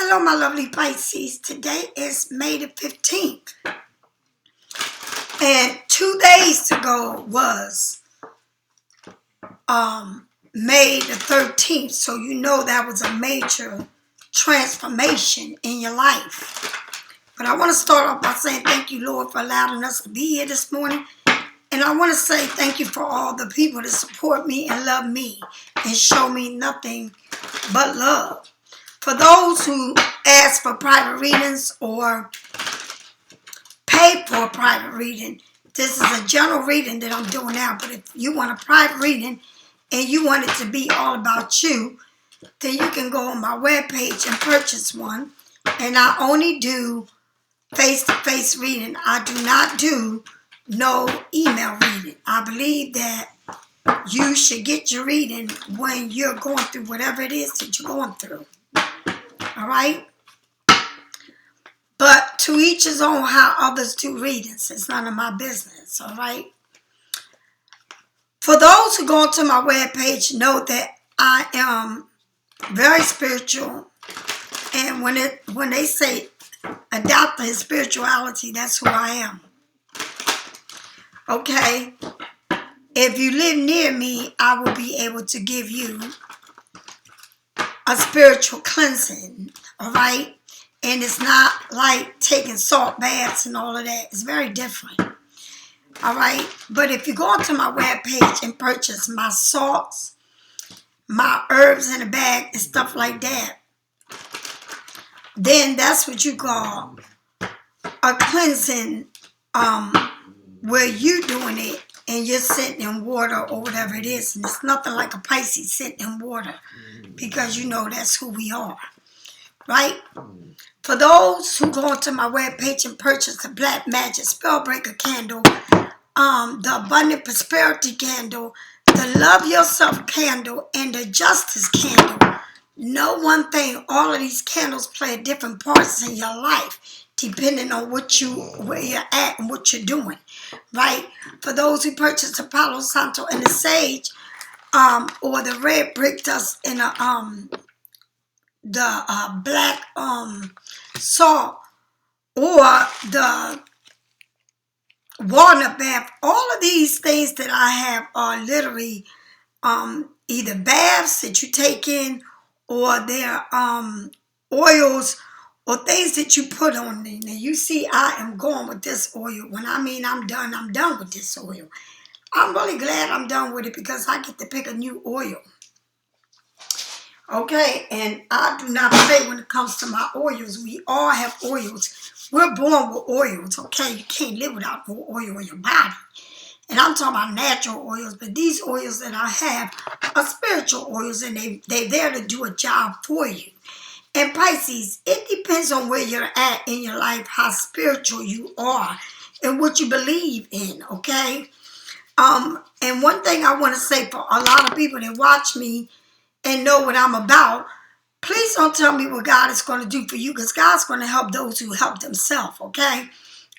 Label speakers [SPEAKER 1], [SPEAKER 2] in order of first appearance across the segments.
[SPEAKER 1] Hello, my lovely Pisces. Today is May the 15th. And 2 days ago was May the 13th. So you know that was a major transformation in your life. But I want to start off by saying thank you, Lord, for allowing us to be here this morning. And I want to say thank you for all the people that support me and love me and show me nothing but love. For those who ask for private readings or pay for a private reading, this is a general reading that I'm doing now. But if you want a private reading and you want it to be all about you, then you can go on my webpage and purchase one. And I only do face-to-face reading. I do not do no email reading. I believe that you should get your reading when you're going through whatever it is that you're going through. All right? But to each his own how others do readings. It's none of my business. All right? For those who go to my webpage, know that I am very spiritual. And when they say adopt his spirituality, that's who I am. Okay? If you live near me, I will be able to give you a spiritual cleansing, all right? And it's not like taking salt baths and all of that. It's very different, all right? But if you go onto my webpage and purchase my salts, my herbs in a bag and stuff like that, then that's what you call a cleansing where you doing it and you're sitting in water or whatever it is. And it's nothing like a Pisces sitting in water because you know that's who we are, right? For those who go onto my webpage and purchase the Black Magic Spellbreaker candle, the Abundant Prosperity candle, the Love Yourself candle, and the Justice candle, know one thing, all of these candles play different parts in your life depending on where you're at and what you're doing, right? For those who purchase the Palo Santo and the Sage, or the red brick dust and the black salt, or the walnut bath, all of these things that I have are literally either baths that you take in, or they're oils or things that you put on there. Now you see I am going with this oil. When I mean I'm done with this oil. I'm really glad I'm done with it because I get to pick a new oil. Okay, and I do not play when it comes to my oils. We all have oils. We're born with oils, okay? You can't live without no oil in your body. And I'm talking about natural oils, but these oils that I have are spiritual oils, and they're there to do a job for you. And Pisces, it depends on where you're at in your life, how spiritual you are, and what you believe in, okay? And one thing I want to say for a lot of people that watch me and know what I'm about, please don't tell me what God is going to do for you, because God's going to help those who help themselves, okay?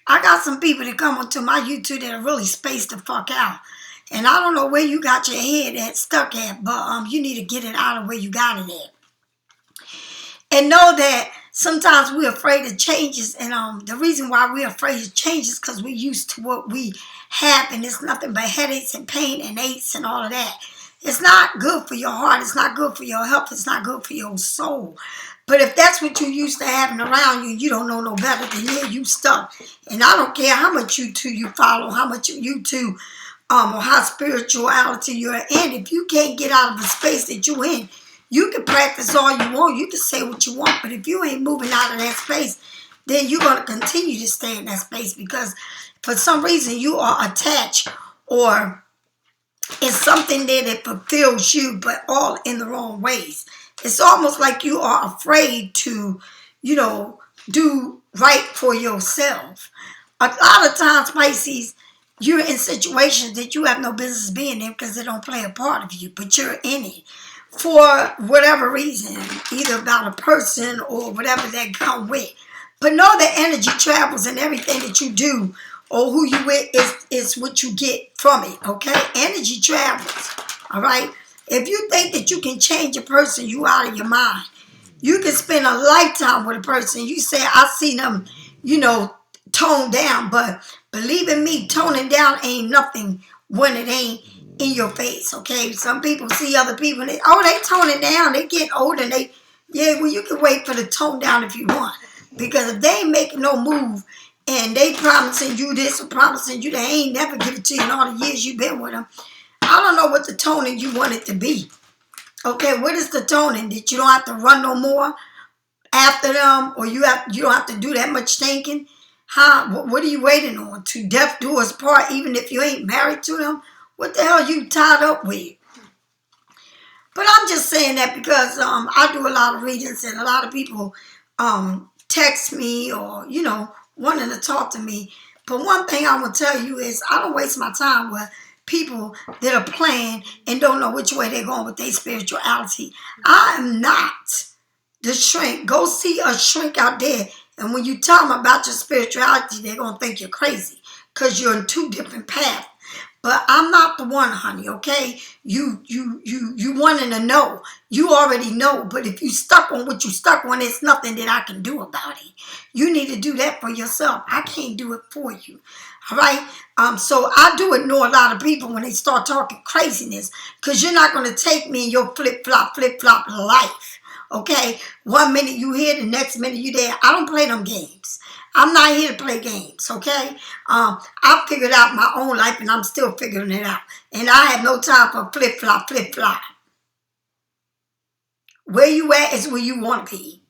[SPEAKER 1] I got some people that come onto my YouTube that are really spaced the fuck out. And I don't know where you got your head stuck at, but you need to get it out of where you got it at. And know that sometimes we're afraid of changes. And the reason why we're afraid of changes is because we're used to what we have. And it's nothing but headaches and pain and aches and all of that. It's not good for your heart. It's not good for your health. It's not good for your soul. But if that's what you used to having around you, you don't know no better than you stuck. And I don't care how much you follow, how much you or how spirituality you're in. If you can't get out of the space that you're in, you can practice all you want. You can say what you want. But if you ain't moving out of that space, then you're going to continue to stay in that space because for some reason you are attached, or it's something there that fulfills you, but all in the wrong ways. It's almost like you are afraid to, do right for yourself. A lot of times, Pisces, you're in situations that you have no business being in because they don't play a part of you, but you're in it for whatever reason, either about a person or whatever that come with. But know that energy travels, and everything that you do or who you with is what you get from it, okay? Energy travels, all right? If you think that you can change a person, you out of your mind. You can can spend a lifetime with a person. You say, I see them, toned down. But believe in me, toning down ain't nothing when it ain't in your face, okay? Some people see other people, and they toning down. They get older, and you can wait for the tone down if you want. Because if they ain't making no move, and they promising you this or promising you they ain't never give it to you in all the years you've been with them, I don't know what the toning you want it to be. Okay, what is the toning? That you don't have to run no more after them, or you don't have to do that much thinking? What are you waiting on? To death do us part, even if you ain't married to them? What the hell are you tied up with? But I'm just saying that because I do a lot of readings, and a lot of people text me or, wanting to talk to me. But one thing I will tell you is I don't waste my time with people that are playing and don't know which way they're going with their spirituality. I am not the shrink. Go see a shrink out there, and when you tell them about your spirituality, they're going to think you're crazy because you're in two different paths. But I'm not the one, honey, okay? You wanting to know. You already know. But if you stuck on what you stuck on, there's nothing that I can do about it. You need to do that for yourself. I can't do it for you. All right? So I do ignore a lot of people when they start talking craziness, because you're not going to take me in your flip-flop life. Okay? 1 minute you here, the next minute you there. I don't play them games. I'm not here to play games, okay? I figured out my own life, and I'm still figuring it out. And I have no time for flip-flop. Where you at is where you want to be.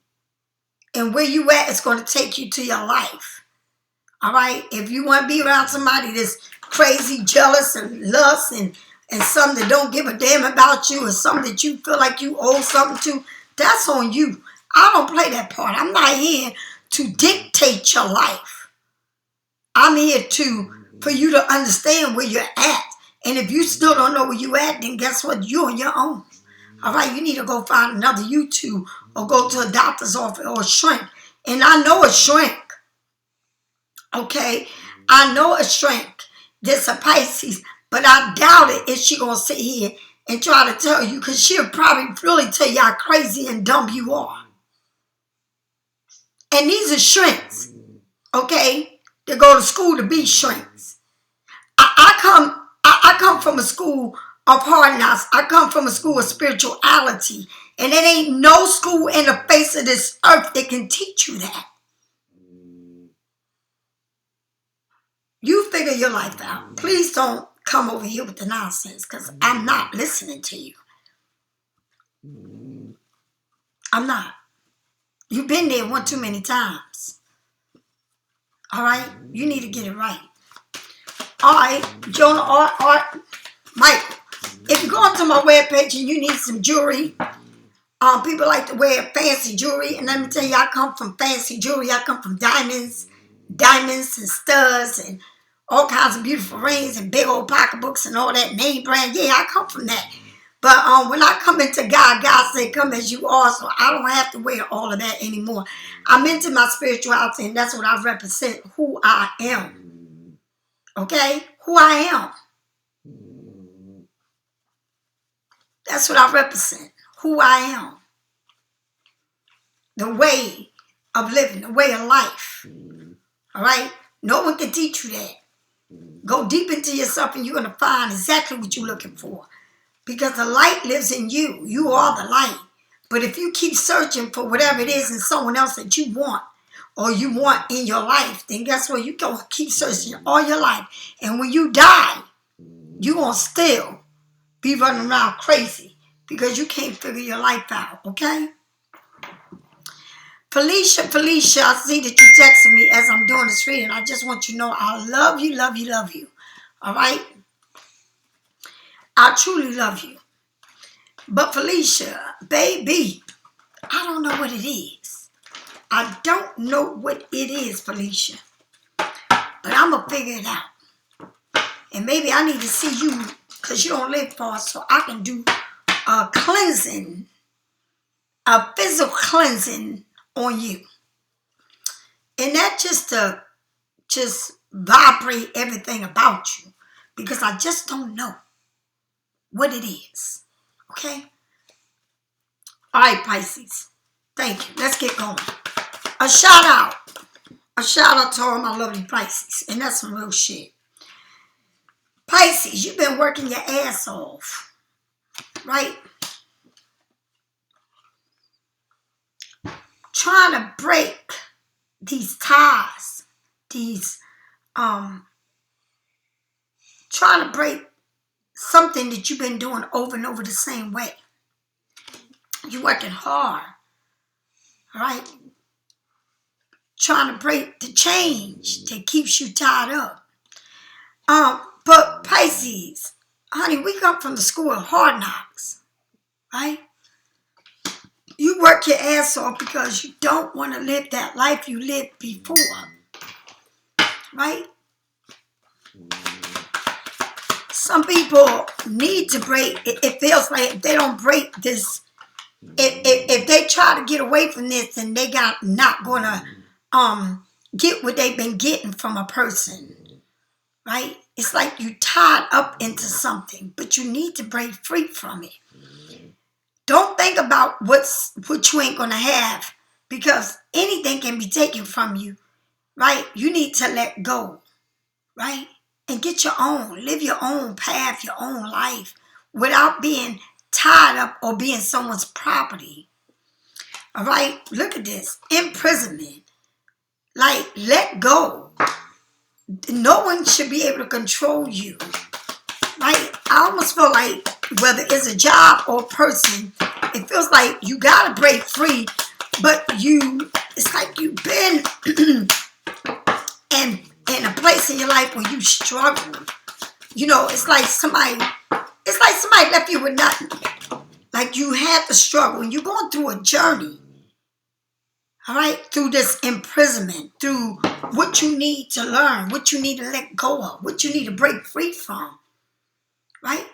[SPEAKER 1] And where you at is going to take you to your life. All right? If you want to be around somebody that's crazy, jealous, and lust, and some that don't give a damn about you, or something that you feel like you owe something to, that's on you. I don't play that part. I'm not here to dictate your life. I'm here for you to understand where you're at. And if you still don't know where you're at, then guess what? You're on your own. All right, you need to go find another you.To, or go to a doctor's office, or a shrink. And I know a shrink. Okay? I know a shrink that's a Pisces, but I doubt it if she going to sit here and try to tell you, because she'll probably really tell you how crazy and dumb you are. And these are shrinks, okay? They go to school to be shrinks. I come from a school of hard knocks. I come from a school of spirituality. And there ain't no school in the face of this earth that can teach you that. You figure your life out. Please don't come over here with the nonsense, because I'm not listening to you. I'm not. You've been there one too many times. All right? You need to get it right. All right, Jonah, Art, Michael. If you go onto my webpage and you need some jewelry, people like to wear fancy jewelry. And let me tell you, I come from fancy jewelry. I come from diamonds and studs, and all kinds of beautiful rings and big old pocketbooks and all that name brand. Yeah, I come from that. But when I come into God, God said, come as you are, so I don't have to wear all of that anymore. I'm into my spirituality, and that's what I represent, who I am. Okay? Who I am. That's what I represent, who I am. The way of living, the way of life. All right? No one can teach you that. Go deep into yourself, and you're going to find exactly what you're looking for. Because the light lives in you. You are the light. But if you keep searching for whatever it is in someone else that you want, or you want in your life, then guess what? You're going to keep searching all your life. And when you die, you're going to still be running around crazy, because you can't figure your life out, okay? Felicia, I see that you texted me as I'm doing this reading. I just want you to know I love you. All right? I truly love you. But Felicia, baby, I don't know what it is. I don't know what it is, Felicia. But I'm going to figure it out. And maybe I need to see you, because you don't live far, so I can do a cleansing, a physical cleansing on you. And that just vibrate everything about you, because I just don't know what it is. Okay? All right, Pisces. Thank you. Let's get going. A shout out. A shout out to all my lovely Pisces. And that's some real shit. Pisces, you've been working your ass off. Right? Trying to break these ties. Trying to break something that you've been doing over and over the same way. You're working hard. Right? Trying to break the change that keeps you tied up. But Pisces, honey, we come from the school of hard knocks, right? You work your ass off because you don't want to live that life you lived before, right? Some people need to break. It feels like if they don't break this, if they try to get away from this, then they not gonna get what they've been getting from a person, right? It's like you tied up into something, but you need to break free from it. Don't think about what you ain't gonna have, because anything can be taken from you, right? You need to let go, right? And get your own, live your own path, your own life, without being tied up or being someone's property. All right? Look at this. Imprisonment. Like, let go. No one should be able to control you. Right? I almost feel like whether it's a job or a person, it feels like you got to break free, but it's like you've been in a place in your life where you struggle. You know, it's like somebody left you with nothing. Like you had to struggle, and you're going through a journey. All right, through this imprisonment, through what you need to learn, what you need to let go of, what you need to break free from. Right?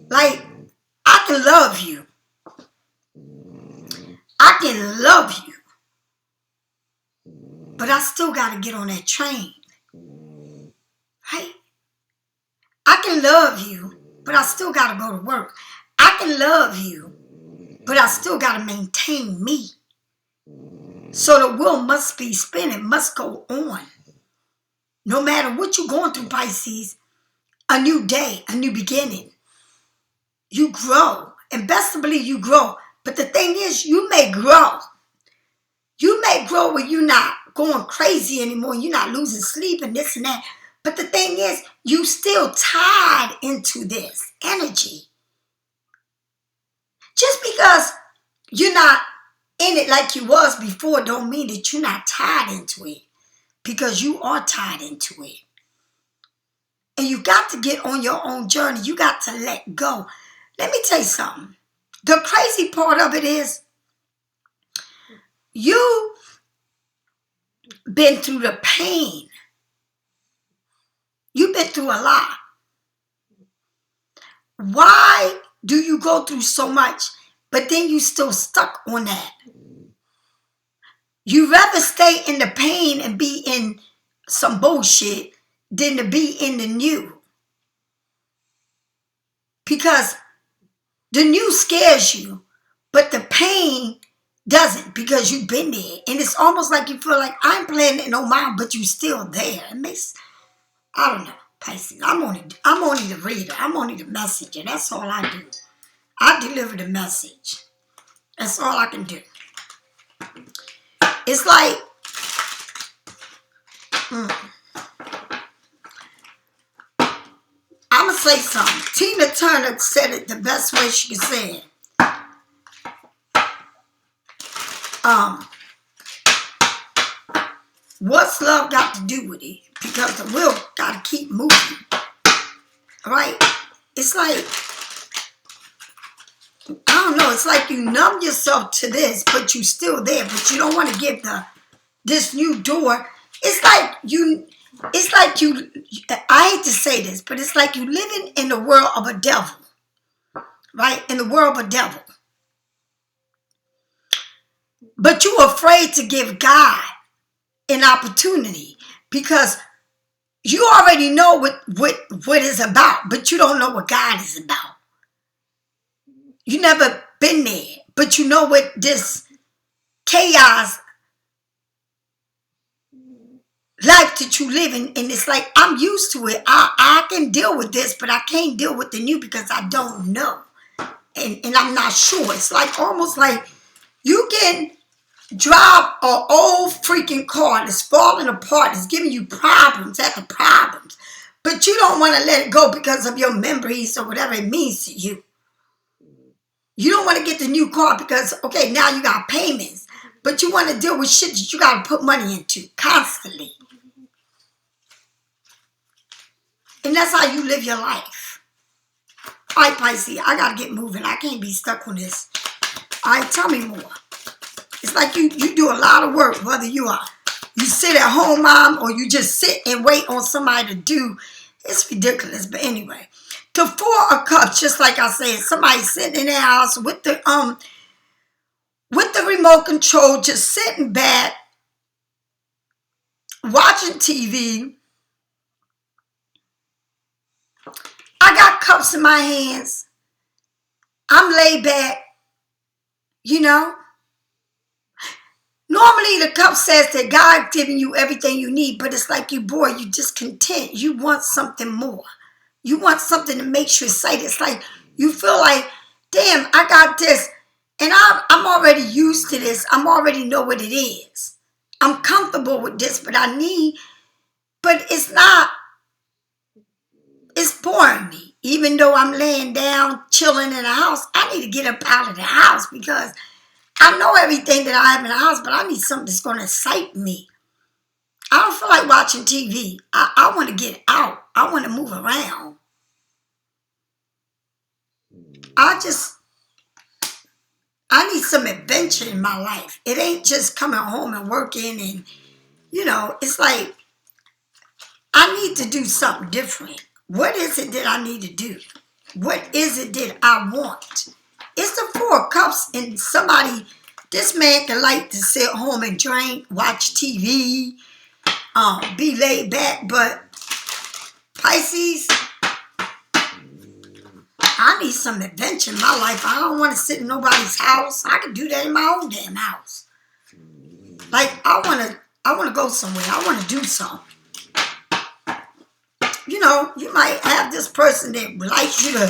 [SPEAKER 1] Like, I can love you. I can love you. But I still got to get on that train. Right? I can love you, but I still got to go to work. I can love you, but I still got to maintain me. So the wheel must be spinning, must go on. No matter what you're going through, Pisces, a new day, a new beginning. You grow. And best to believe you grow. But the thing is, you may grow. You may grow where you're not going crazy anymore. You're not losing sleep and this and that. But the thing is, you still tied into this energy. Just because you're not in it like you was before don't mean that you're not tied into it. Because you are tied into it. And you got to get on your own journey. You got to let go. Let me tell you something. The crazy part of it is you've been through the pain. You've been through a lot. Why do you go through so much, but then you still stuck on that? You'd rather stay in the pain and be in some bullshit than to be in the new. Because the new scares you, but the pain doesn't, because you've been there. And it's almost like you feel like I'm playing it no mind, but you're still there. It makes, I don't know, Pisces. I'm only the reader. I'm only the messenger. That's all I do. I deliver the message. That's all I can do. It's like, I'm going to say something. Tina Turner said it the best way she could say it. What's love got to do with it? Because the wheel got to keep moving. All right? It's like, I don't know, it's like you numb yourself to this, but you're still there, but you don't want to give this new door. It's like you, I hate to say this, but it's like you living in the world of a devil. Right? In the world of a devil. But you're afraid to give God an opportunity because you already know what it's about, but you don't know what God is about. You never been there, but you know what this chaos life that you living, and it's like I'm used to it. I can deal with this, but I can't deal with the new because I don't know. And I'm not sure. It's like almost like you can drive an old freaking car that's falling apart, it's giving you problems after problems, but you don't want to let it go because of your memories or whatever it means to you. You don't want to get the new car because, okay, now you got payments, but you want to deal with shit that you got to put money into constantly. And that's how you live your life. All right, Pisces, I got to get moving. I can't be stuck on this. All right, tell me more. It's like you do a lot of work, whether you sit at home, mom, or you just sit and wait on somebody to do. It's ridiculous. But anyway, the Four of Cups, just like I said, somebody sitting in their house with the remote control, just sitting back, watching TV. I got cups in my hands. I'm laid back, you know. Normally the cup says that God's giving you everything you need, but it's like you discontent. You want something more. You want something that makes you excited. It's like you feel like, damn, I got this. And I'm already used to this. I already know what it is. I'm comfortable with this, but it's not, it's boring me. Even though I'm laying down, chilling in the house, I need to get up out of the house because I know everything that I have in the house, but I need something that's going to excite me. I don't feel like watching TV. I want to get out. I want to move around. I need some adventure in my life. It ain't just coming home and working and, it's like I need to do something different. What is it that I need to do? What is it that I want? It's the Four of Cups, and this man can like to sit home and drink, watch TV, be laid back, but Pisces, I need some adventure in my life. I don't want to sit in nobody's house. I can do that in my own damn house. Like, I want to go somewhere. I want to do something. You might have this person that likes you to,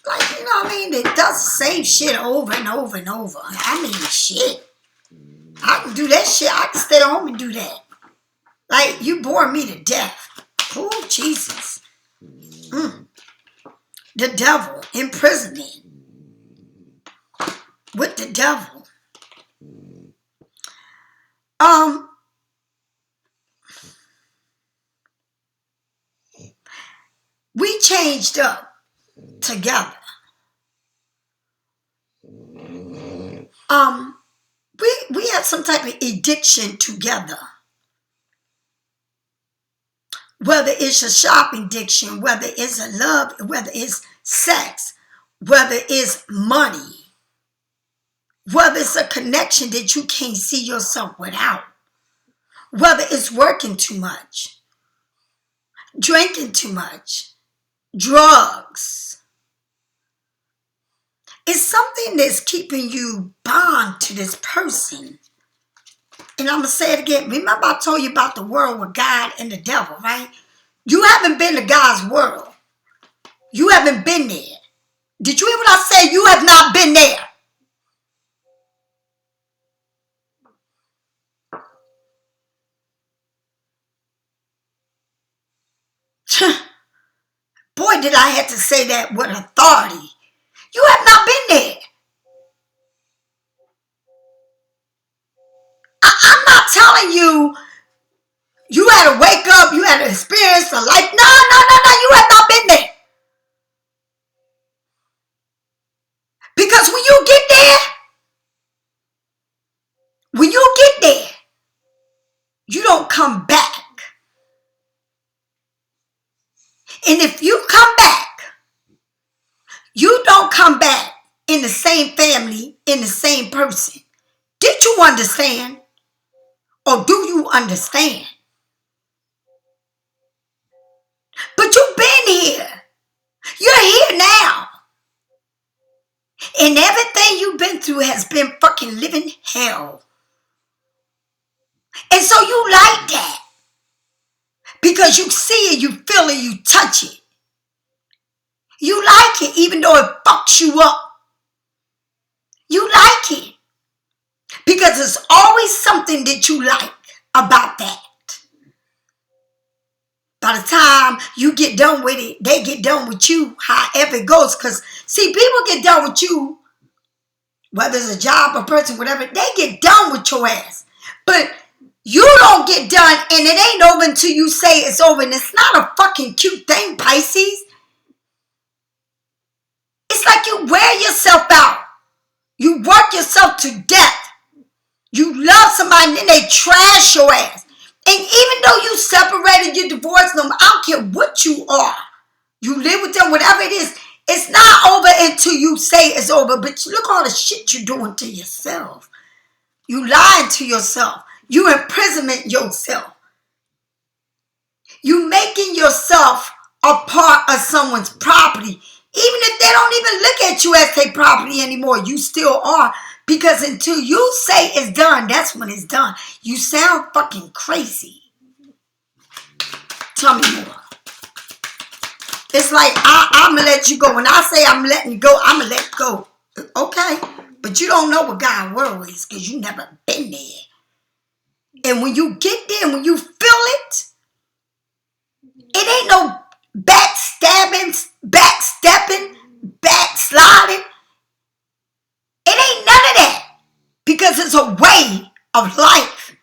[SPEAKER 1] that does the same shit over and over and over. I mean, shit. I can do that shit. I can stay home and do that. Like, you bore me to death. Oh, Jesus. The devil, imprisonment. With the devil. We changed up together. We had some type of addiction together. Whether it's a shopping addiction, whether it's a love, whether it's sex, whether it's money, whether it's a connection that you can't see yourself without, whether it's working too much, drinking too much, drugs. It's something that's keeping you bound to this person. And I'm going to say it again. Remember I told you about the world with God and the devil, right? You haven't been to God's world. You haven't been there. Did you hear what I said? You have not been there. Boy, did I have to say that with authority. You have not been there. I'm not telling you you had to wake up, you had to experience a life. No, you have not been there. Because when you get there, you don't come back. And if you come back, you don't come back in the same family, in the same person. Did you understand? Or do you understand? But you've been here. You're here now. And everything you've been through has been fucking living hell. And so you like that because you see it, you feel it, you touch it. You like it even though it fucks you up. You like it because there's always something that you like about that. By the time you get done with it, they get done with you, however it goes. Because, see, people get done with you, whether it's a job, a person, whatever, they get done with your ass. But you don't get done, and it ain't over until you say it's over. And it's not a fucking cute thing, Pisces. It's like you wear yourself out. You work yourself to death. You love somebody, and then they trash your ass. And even though you separated, you divorced them, I don't care what you are. You live with them, whatever it is. It's not over until you say it's over. But look all the shit you're doing to yourself. You lying to yourself. You imprisonment yourself. You making yourself a part of someone's property. Even if they don't even look at you as their property anymore, you still are. Because until you say it's done, that's when it's done. You sound fucking crazy. Tell me more. It's like, I'm going to let you go. When I say I'm letting you go, I'm going to let go. Okay? But you don't know what God's world is because you never been there. And when you get there, when you feel it, it ain't no backstabbing, backstepping, backsliding. It ain't none of that. Because it's a way of life.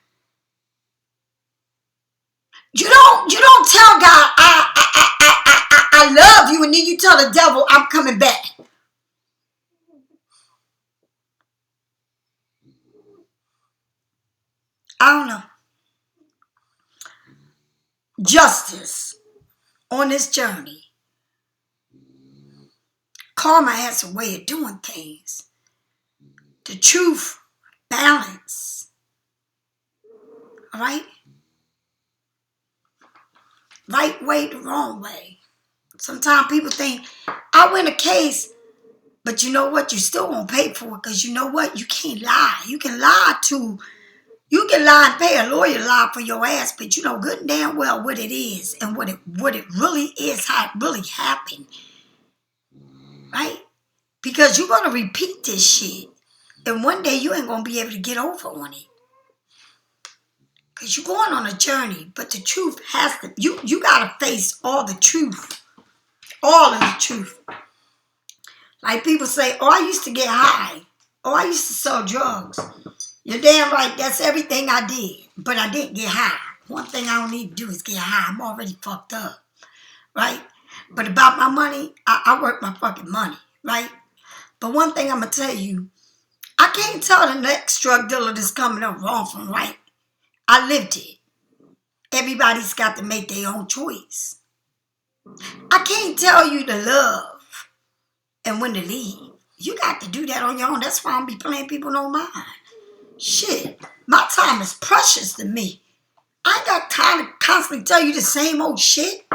[SPEAKER 1] You don't tell God, I love you, and then you tell the devil, I'm coming back. I don't know. Justice on this journey. Karma has a way of doing things. The truth, balance. All right? Right way, the wrong way. Sometimes people think, I win a case, but you know what? You still won't pay for it because you know what? You can't lie. You can lie and pay a lawyer to lie for your ass, but you know good and damn well what it is and what it really is, how it really happened. Right? Because you're going to repeat this shit. And one day you ain't going to be able to get over on it. Because you're going on a journey, but the truth has to, you got to face all the truth. All of the truth. Like people say, oh, I used to get high. Oh, I used to sell drugs. You're damn right, that's everything I did. But I didn't get high. One thing I don't need to do is get high. I'm already fucked up. Right? But about my money, I work my fucking money. Right? But one thing I'm going to tell you, I can't tell the next drug dealer that's coming up wrong from right. I lived it. Everybody's got to make their own choice. I can't tell you to love and when to leave. You got to do that on your own. That's why I don't be playing people no mind. Shit, my time is precious to me. I ain't got time to constantly tell you the same old shit.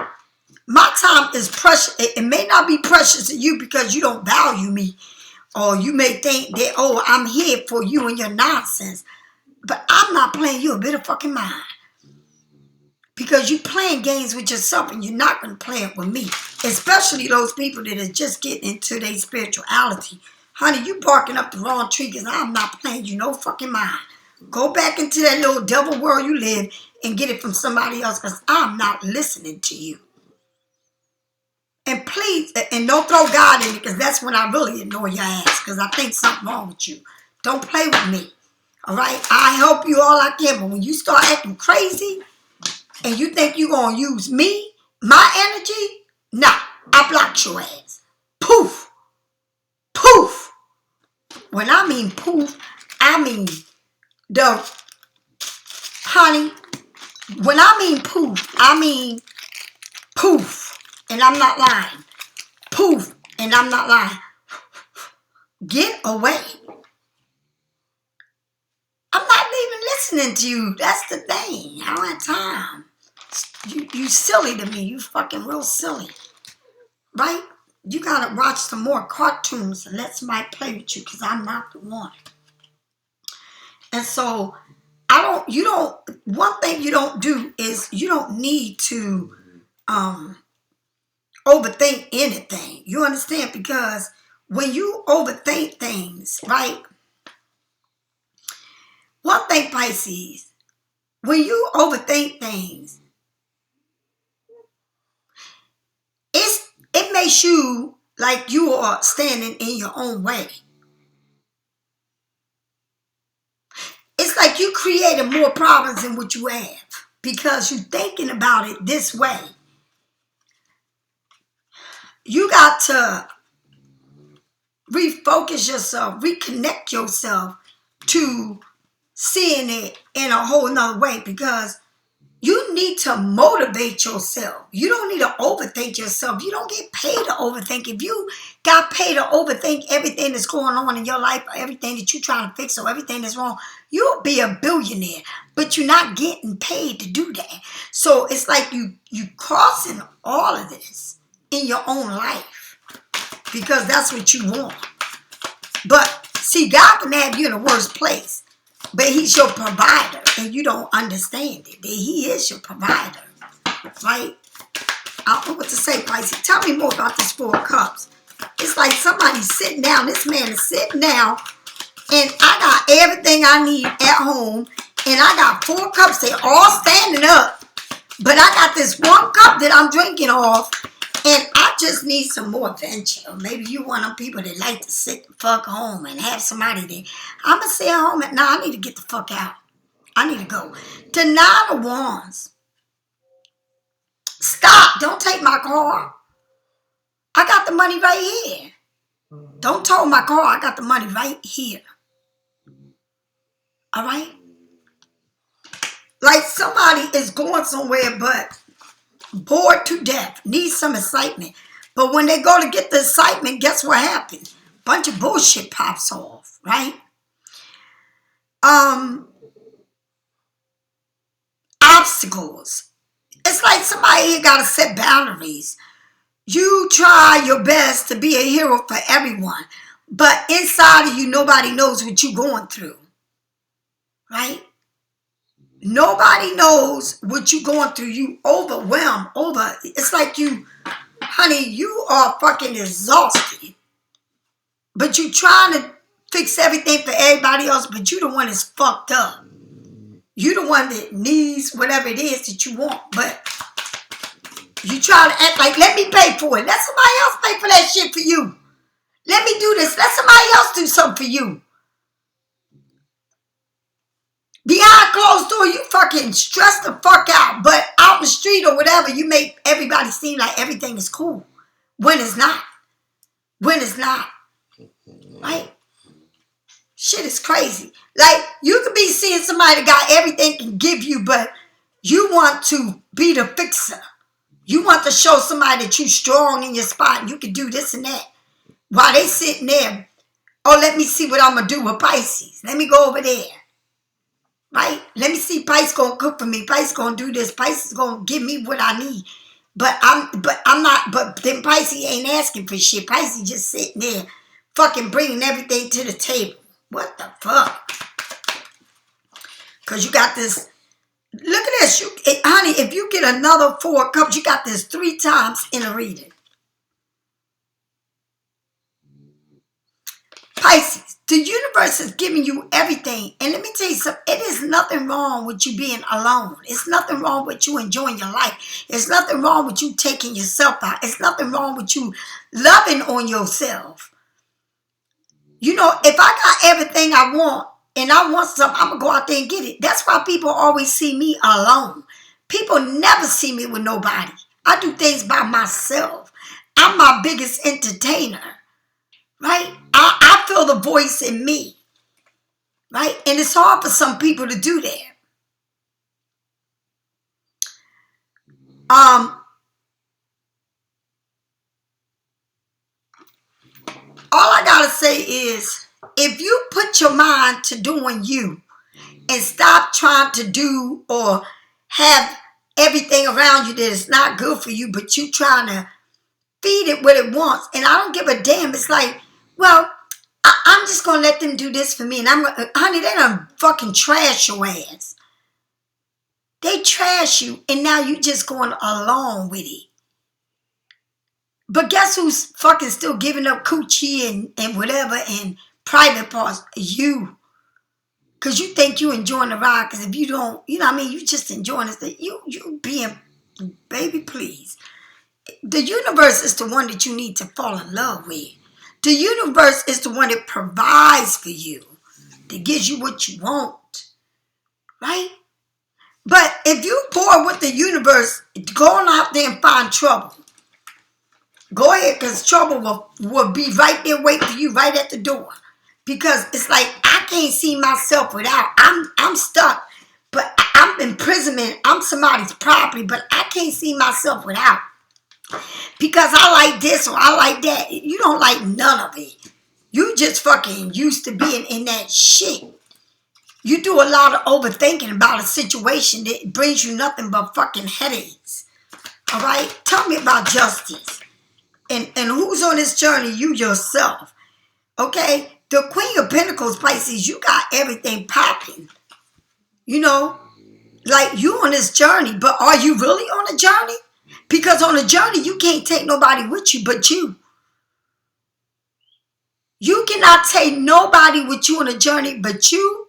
[SPEAKER 1] My time is precious. It may not be precious to you because you don't value me. Or you may think that, oh, I'm here for you and your nonsense. But I'm not playing you a bit of fucking mind. Because you playing games with yourself and you're not going to play it with me. Especially those people that are just getting into their spirituality. Honey, you barking up the wrong tree because I'm not playing you no fucking mind. Go back into that little devil world you live and get it from somebody else because I'm not listening to you. And please, and don't throw God in it because that's when I really annoy your ass because I think something wrong with you. Don't play with me. All right? I help you all I can, but when you start acting crazy and you think you're going to use me, my energy, nah, I block your ass. Poof. Poof. When I mean poof, I mean honey, when I mean poof, I mean poof. And I'm not lying. Poof. And I'm not lying. Get away. I'm not even listening to you. That's the thing. I don't have time. You silly to me. You fucking real silly. Right? You gotta watch some more cartoons and let somebody play with you because I'm not the one. And so, one thing you don't do is you don't need to overthink anything. You understand? Because when you overthink things, right? One thing, Pisces, when you overthink things, it makes you like you are standing in your own way. It's like you created more problems than what you have because you're thinking about it this way. You got to refocus yourself, reconnect yourself to seeing it in a whole nother way, because you need to motivate yourself. You don't need to overthink yourself. You don't get paid to overthink. If you got paid to overthink everything that's going on in your life, or everything that you're trying to fix, or everything that's wrong, you'll be a billionaire. But you're not getting paid to do that. So it's like you crossing all of this in your own life because that's what you want. But see, God can have you in a worse place. But he's your provider, and you don't understand it. That he is your provider, right? I don't know what to say, Pisces. Tell me more about this Four of Cups. It's like somebody's sitting down. This man is sitting down, and I got everything I need at home, and I got 4 cups. They're all standing up, but I got this 1 cup that I'm drinking off, and I just need some more adventure. Maybe you one of them people that like to sit the fuck home and have somebody there. I'm going to sit home and I need to get the fuck out. I need to go. The 9 of Wands. Stop. Don't take my car. I got the money right here. Don't tow my car. I got the money right here. All right? Like somebody is going somewhere but bored to death, needs some excitement. But when they go to get the excitement, guess what happens? Bunch of bullshit pops off, right? Obstacles. It's like somebody here got to set boundaries. You try your best to be a hero for everyone, but inside of you, nobody knows what you're going through, right? Nobody knows what you're going through. You overwhelmed, it's like you, honey, you are fucking exhausted. But you trying to fix everything for everybody else, but you the one that's fucked up. You the one that needs whatever it is that you want, but you try to act like, let me pay for it. Let somebody else pay for that shit for you. Let me do this. Let somebody else do something for you. Behind closed door, you fucking stress the fuck out. But out in the street or whatever, you make everybody seem like everything is cool. When it's not. When it's not. Right? Shit is crazy. Like, you could be seeing somebody that got everything can give you, but you want to be the fixer. You want to show somebody that you strong in your spot and you can do this and that. While they sitting there, oh, let me see what I'm going to do with Pisces. Let me go over there. Right? Let me see, Pisces gonna cook for me. Pisces gonna do this. Pisces gonna give me what I need. But then Pisces ain't asking for shit. Pisces just sitting there fucking bringing everything to the table. What the fuck? Because you got this. Look at this. Honey, if you get another 4 cups, you got this 3 times in a reading. Pisces, the universe is giving you everything. And let me tell you something. It is nothing wrong with you being alone. It's nothing wrong with you enjoying your life. It's nothing wrong with you taking yourself out. It's nothing wrong with you loving on yourself. You know, if I got everything I want and I want something, I'm going to go out there and get it. That's why people always see me alone. People never see me with nobody. I do things by myself. I'm my biggest entertainer. Right? I feel the voice in me. Right? And it's hard for some people to do that. All I gotta say is, if you put your mind to doing you and stop trying to do or have everything around you that is not good for you, but you trying to feed it what it wants, and I don't give a damn. It's like, well, I'm just gonna let them do this for me, and honey, they done fucking trash your ass. They trash you, and now you just going along with it. But guess who's fucking still giving up coochie and whatever and private parts? You. Because you think you enjoying the ride. Because if you don't, you know what I mean? You just enjoying it. You being, baby, please. The universe is the one that you need to fall in love with. The universe is the one that provides for you. That gives you what you want. Right? But if you pour with the universe, go on out there and find trouble. Go ahead, because trouble will be right there waiting for you right at the door. Because it's like, I can't see myself without. I'm stuck. But I'm imprisonment. I'm somebody's property. But I can't see myself without. Because I like this or I like that. You don't like none of it. You just fucking used to being in that shit. You do a lot of overthinking about a situation that brings you nothing but fucking headaches. All right? Tell me about justice. And who's on this journey? You yourself. Okay? The Queen of Pentacles, Pisces, you got everything popping. You know? Like, you on this journey, but are you really on a journey? Because on a journey, you can't take nobody with you but you. You cannot take nobody with you on a journey but you.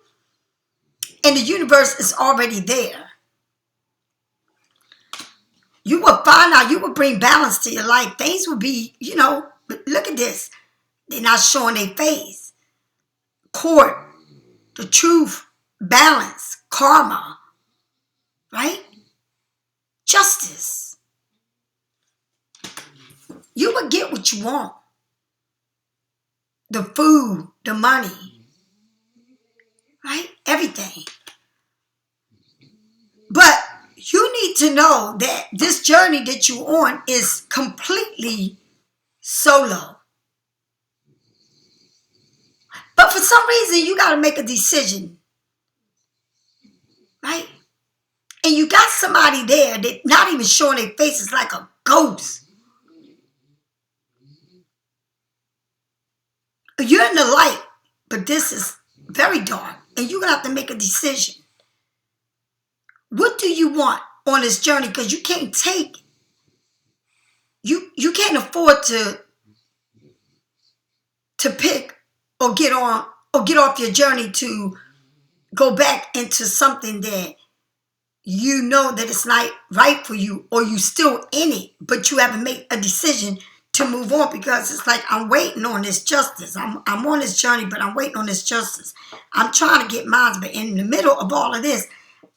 [SPEAKER 1] And the universe is already there. You will find out, you will bring balance to your life. Things will be, you know, look at this. They're not showing their face. Court, the truth, balance, karma, right? Justice. You will get what you want. The food, the money, right? Everything. But you need to know that this journey that you're on is completely solo. But for some reason, you got to make a decision, right? And you got somebody there that not even showing their faces like a ghost. You're in the light, but this is very dark. And you're going to have to make a decision. What do you want on this journey? Because you can't take, you can't afford to pick or get on or get off your journey to go back into something that you know that it's not right for you, or you still in it, but you haven't made a decision to move on, because it's like, I'm waiting on this justice. I'm on this journey, but I'm waiting on this justice. I'm trying to get mine, but in the middle of all of this,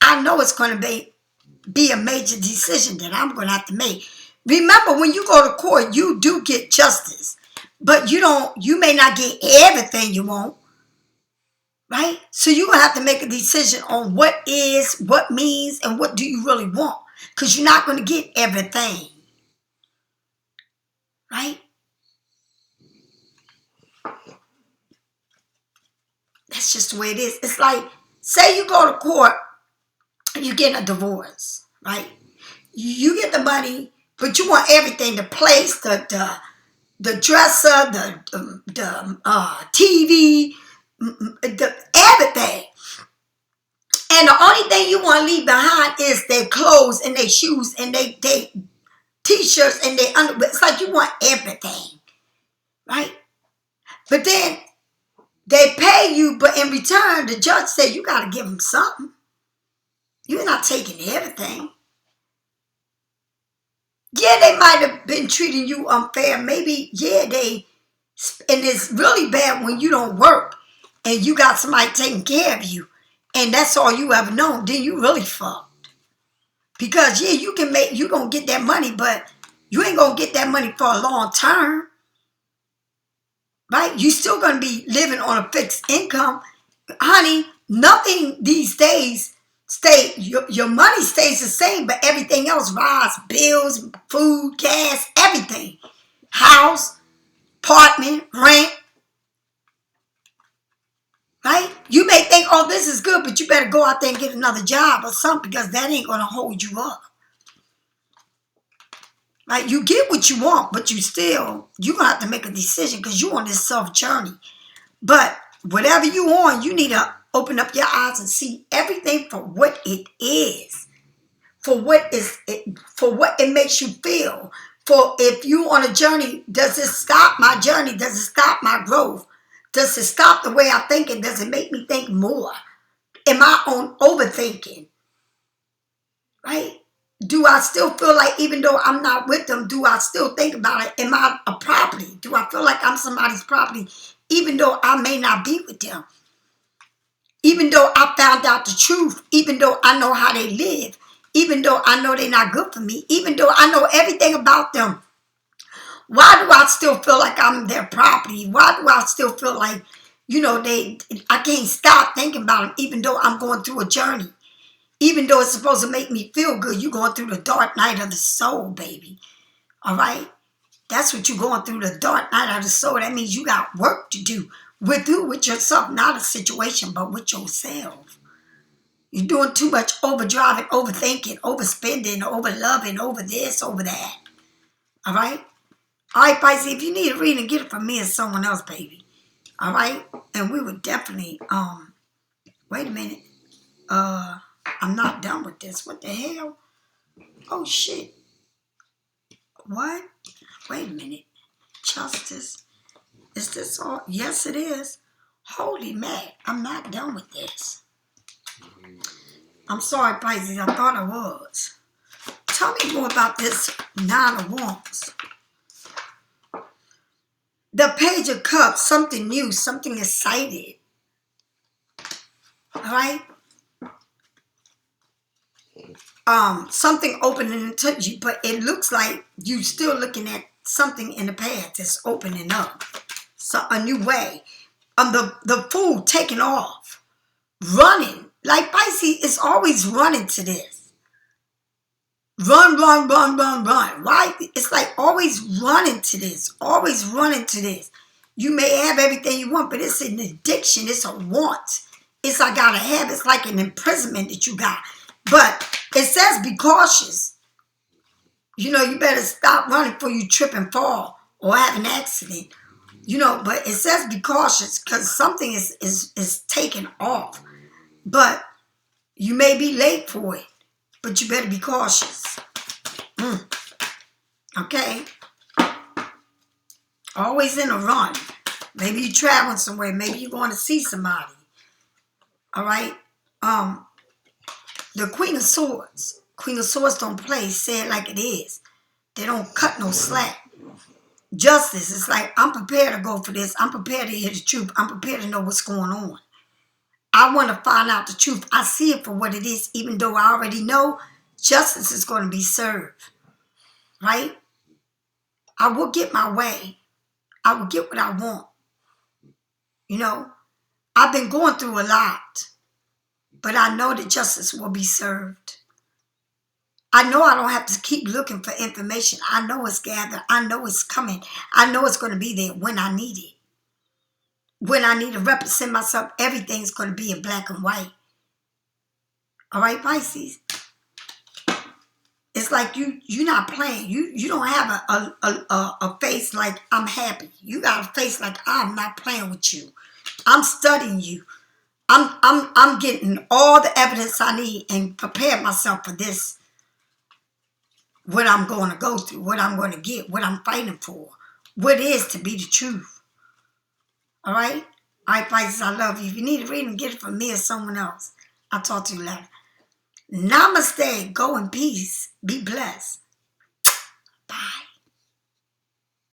[SPEAKER 1] I know it's going to be a major decision that I'm going to have to make. Remember, when you go to court, you do get justice, but you may not get everything you want, right? So you're going to have to make a decision on what is, what means, and what do you really want, because you're not going to get everything, right? That's just the way it is. It's like, say you go to court, you get a divorce, right? You get the money, but you want everything, the place, the dresser, the TV, everything. And the only thing you want to leave behind is their clothes and their shoes and their t-shirts and their underwear. It's like you want everything, right? But then they pay you, but in return, the judge said you got to give them something. You're not taking everything. Yeah, they might have been treating you unfair. Maybe, yeah, and it's really bad when you don't work and you got somebody taking care of you, and that's all you ever known. Then you really fucked. Because, yeah, you're going to get that money, but you ain't going to get that money for a long term. Right? You're still going to be living on a fixed income. Honey, nothing these days your money stays the same, but everything else rise. Bills, food, gas, everything. House, apartment, rent. Right? You may think, oh, this is good, but you better go out there and get another job or something, because that ain't going to hold you up. Right? You get what you want, but you're going to have to make a decision, because you're on this self journey. But whatever you on, you need to open up your eyes and see everything for what it is. for what it makes you feel. For if you on a journey, does it stop my journey? Does it stop my growth? Does it stop the way I think? And does it make me think more? Am I on overthinking? Right? Do I still feel like even though I'm not with them, do I still think about it? Am I a property? Do I feel like I'm somebody's property even though I may not be with them? Even though I found out the truth, even though I know how they live, even though I know they're not good for me, even though I know everything about them, why do I still feel like I'm their property? Why do I still feel like, I can't stop thinking about them even though I'm going through a journey? Even though it's supposed to make me feel good, you're going through the dark night of the soul, baby. All right? That's what you're going through, the dark night of the soul. That means you got work to do with yourself, not a situation, but with yourself. You're doing too much overdriving, overthinking, overspending, overloving, over this, over that. All right? All right, Pisces, if you need a reading, get it from me or someone else, baby. All right? And we would definitely, wait a minute. I'm not done with this. What the hell? Oh, shit. What? Wait a minute. Justice. Is this all? Yes, it is. Holy man, I'm not done with this. I'm sorry, Pisces. I thought I was. Tell me more about this Nine of Wands. The Page of Cups, something new, something excited. All right? Something opening to you, but it looks like you still looking at something in the past that's opening up. So a new way. The Fool taking off. Running. Like Pisces is always running to this. Run, run, run, run, run. Right? It's like always running to this. Always running to this. You may have everything you want, but it's an addiction. It's a want. It's I gotta have. It's like an imprisonment that you got. But it says be cautious. You better stop running before you trip and fall or have an accident. But it says be cautious because something is taking off. But you may be late for it. But you better be cautious. Okay? Always in a run. Maybe you're traveling somewhere. Maybe you're going to see somebody. All right? The Queen of Swords. Queen of Swords don't play. Say it like it is. They don't cut no slack. Justice. It's like, I'm prepared to go for this. I'm prepared to hear the truth. I'm prepared to know what's going on. I want to find out the truth. I see it for what it is, even though I already know justice is going to be served. Right? I will get my way. I will get what I want. I've been going through a lot, but I know that justice will be served. I know I don't have to keep looking for information. I know it's gathered. I know it's coming. I know it's going to be there when I need it. When I need to represent myself, everything's going to be in black and white. All right, Pisces? It's like you're not playing. You don't have a face like I'm happy. You got a face like I'm not playing with you. I'm studying you. I'm getting all the evidence I need and prepare myself for this. What I'm going to go through, what I'm going to get, what I'm fighting for, what is to be the truth. All right? All right, Pisces, I love you. If you need a reading, get it from me or someone else. I'll talk to you later. Namaste. Go in peace. Be blessed.